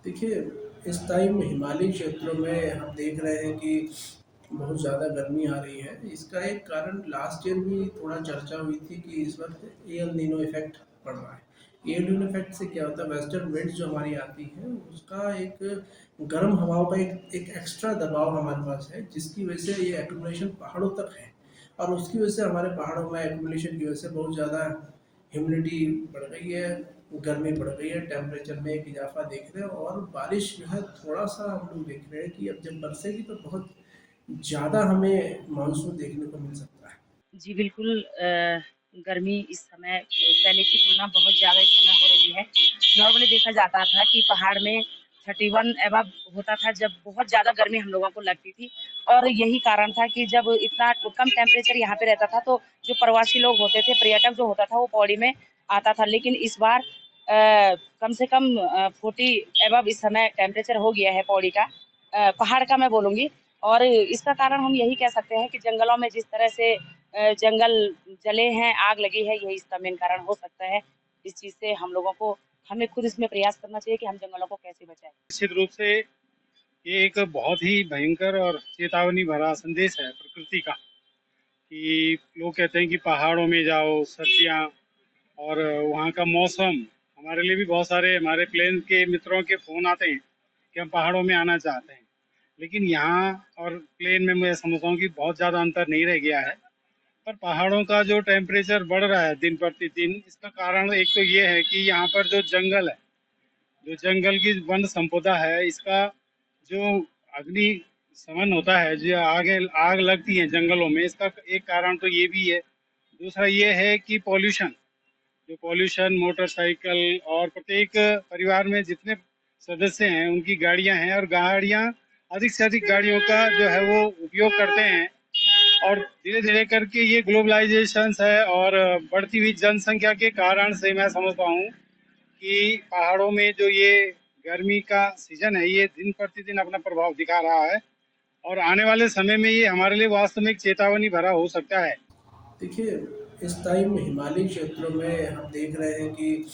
देखिए, इस टाइम हिमालयी क्षेत्रों में हम देख रहे हैं कि बहुत ज़्यादा गर्मी आ रही है। इसका एक कारण लास्ट ईयर भी थोड़ा चर्चा हुई थी कि इस वक़्त एल नीनो इफ़ेक्ट पड़ रहा है। एल नीनो इफ़ेक्ट से क्या होता है, वेस्टर्न विंड्स जो हमारी आती हैं, उसका एक गर्म हवाओं का एक एक एक्स्ट्रा दबाव हमारे पास है, जिसकी वजह से ये एक्युमुलेशन पहाड़ों तक है। और उसकी वजह से हमारे पहाड़ों में एक्युमुलेशन की वजह से बहुत ज़्यादा ह्यूमिडिटी बढ़ गई है, गर्मी बढ़ गई है, टेम्परेचर में एक इजाफा देख रहे हैं और बारिश जो है थोड़ा-सा हम लोग देख रहे हैं कि अब जब बरसेगी तो बहुत ज़्यादा हमें मानसून देखने को मिल सकता है। जी, बिल्कुल गर्मी इस समय पहले की तुलना बहुत ज़्यादा इस समय हो रही है। नॉर्मली देखा जाता था कि पहाड़ में 31 अबव होता था जब बहुत ज़्यादा गर्मी हम लोगों को लगती थी और यही कारण था कि जब इतना कम टेम्परेचर यहाँ पे रहता था तो जो प्रवासी लोग होते थे, पर्यटक जो होता था वो पौड़ी में आता था। लेकिन इस बार कम से कम 40 अबव इस समय टेम्परेचर हो गया है पौड़ी का, पहाड़ का मैं बोलूँगी। और इसका कारण हम यही कह सकते हैं कि जंगलों में जिस तरह से जंगल जले हैं, आग लगी है, यही इसका मेन कारण हो सकता है। इस चीज़ से हम लोगों को हमें खुद इसमें प्रयास करना चाहिए कि हम जंगलों को कैसे बचाएँ। निश्चित रूप से ये एक बहुत ही भयंकर और चेतावनी भरा संदेश है प्रकृति का कि लोग कहते हैं कि पहाड़ों में जाओ, सर्दियाँ और वहाँ का मौसम। हमारे लिए भी बहुत सारे हमारे प्लेन के मित्रों के फ़ोन आते हैं कि हम पहाड़ों में आना चाहते हैं, लेकिन यहाँ और प्लेन में मैं समझता हूँ कि बहुत ज़्यादा अंतर नहीं रह गया है। पर पहाड़ों का जो टेम्परेचर बढ़ रहा है दिन प्रतिदिन, इसका कारण एक तो ये है कि यहाँ पर जो जंगल है, जो जंगल की वन संपदा है, इसका जो अग्नि शमन होता है, जो आगे आग लगती है जंगलों में, इसका एक कारण तो ये भी है। दूसरा ये है कि पॉल्यूशन, जो पॉल्यूशन मोटरसाइकिल और प्रत्येक परिवार में जितने सदस्य हैं उनकी गाड़ियां हैं और गाड़ियां अधिक से अधिक गाड़ियों का जो है वो उपयोग करते हैं। और धीरे धीरे करके ये ग्लोबलाइजेशन है और बढ़ती हुई जनसंख्या के कारण से मैं समझता हूँ कि पहाड़ों में जो ये गर्मी का सीजन है, ये दिन प्रतिदिन अपना प्रभाव दिखा रहा है और आने वाले समय में ये हमारे लिए वास्तव में एक चेतावनी भरा हो सकता है। देखिए, इस टाइम हिमालयी क्षेत्रों में हम देख रहे हैं कि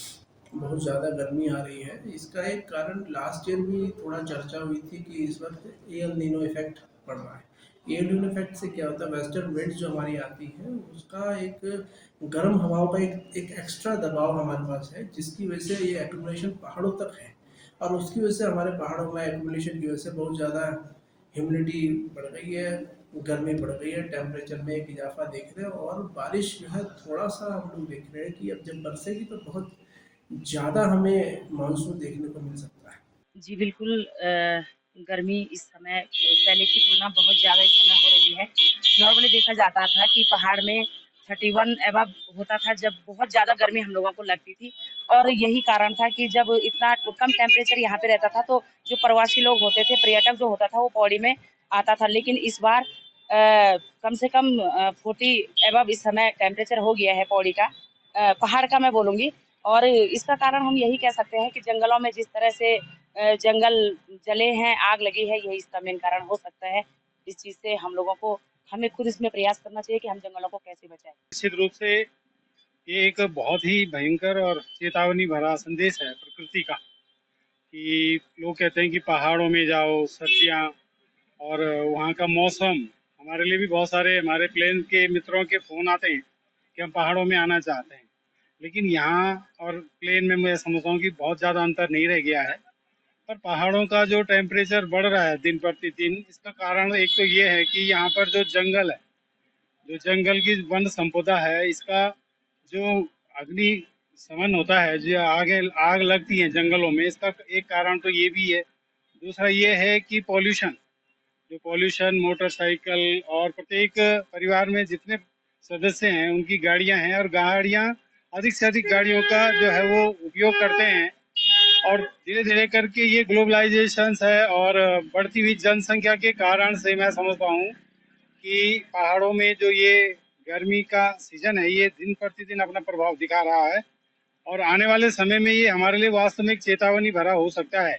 बहुत ज़्यादा गर्मी आ रही है। इसका एक कारण लास्ट ईयर भी थोड़ा चर्चा हुई थी कि इस वक़्त एल नीनो इफ़ेक्ट पड़ रहा है। एल नीनो इफ़ेक्ट से क्या होता है, वेस्टर्न विंड्स जो हमारी आती हैं, उसका एक गर्म हवाओं का एक एक एक्स्ट्रा दबाव हमारे पास है, जिसकी वजह से ये एक्युमुलेशन पहाड़ों तक है। और उसकी वजह से हमारे पहाड़ों में एक्युमुलेशन की वजह से बहुत ज़्यादा ह्यूमिडिटी बढ़ गई है, गर्मी बढ़ गई है, टेम्परेचर में एक इजाफा देख रहे हैं और बारिश जो है थोड़ा-सा हम लोग देख रहे हैं कि अब जब बरसेगी तो बहुत ज़्यादा हमें मानसून देखने को मिल सकता है। जी, बिल्कुल गर्मी इस समय पहले की तुलना बहुत ज़्यादा इस समय हो रही है। नॉर्मली देखा जाता था कि पहाड़ में 31 अबव होता था जब बहुत ज़्यादा गर्मी हम लोगों को लगती थी और यही कारण था कि जब इतना कम टेम्परेचर यहाँ पे रहता था तो जो प्रवासी लोग होते थे, पर्यटक जो होता था वो पौड़ी में आता था। लेकिन इस बार कम से कम 40 अबव इस समय टेम्परेचर हो गया है पौड़ी का, पहाड़ का मैं बोलूँगी। और इसका कारण हम यही कह सकते हैं कि जंगलों में जिस तरह से जंगल जले हैं, आग लगी है, यही इसका मेन कारण हो सकता है। इस चीज़ से हम लोगों को हमें खुद इसमें प्रयास करना चाहिए कि हम जंगलों को कैसे बचाएँ। निश्चित रूप से ये एक बहुत ही भयंकर और चेतावनी भरा संदेश है प्रकृति का कि लोग कहते हैं कि पहाड़ों में जाओ, सर्दियाँ और वहाँ का मौसम। हमारे लिए भी बहुत सारे हमारे प्लेन के मित्रों के फ़ोन आते हैं कि हम पहाड़ों में आना चाहते हैं, लेकिन यहाँ और प्लेन में मैं समझता हूँ कि बहुत ज़्यादा अंतर नहीं रह गया है। पर पहाड़ों का जो टेम्परेचर बढ़ रहा है दिन प्रतिदिन, इसका कारण एक तो ये है कि यहाँ पर जो जंगल है, जो जंगल की वन संपदा है, इसका जो अग्नि शमन होता है, जो आगे आग लगती है जंगलों में, इसका एक कारण तो ये भी है। दूसरा ये है कि पॉल्यूशन, जो पॉल्यूशन मोटरसाइकिल और प्रत्येक परिवार में जितने सदस्य हैं उनकी गाड़ियां हैं और गाड़ियां अधिक से अधिक गाड़ियों का जो है वो उपयोग करते हैं। और धीरे धीरे करके ये ग्लोबलाइजेशन है और बढ़ती हुई जनसंख्या के कारण से मैं समझता हूँ कि पहाड़ों में जो ये गर्मी का सीजन है, ये दिन प्रतिदिन अपना प्रभाव दिखा रहा है और आने वाले समय में ये हमारे लिए वास्तव में एक चेतावनी भरा हो सकता है।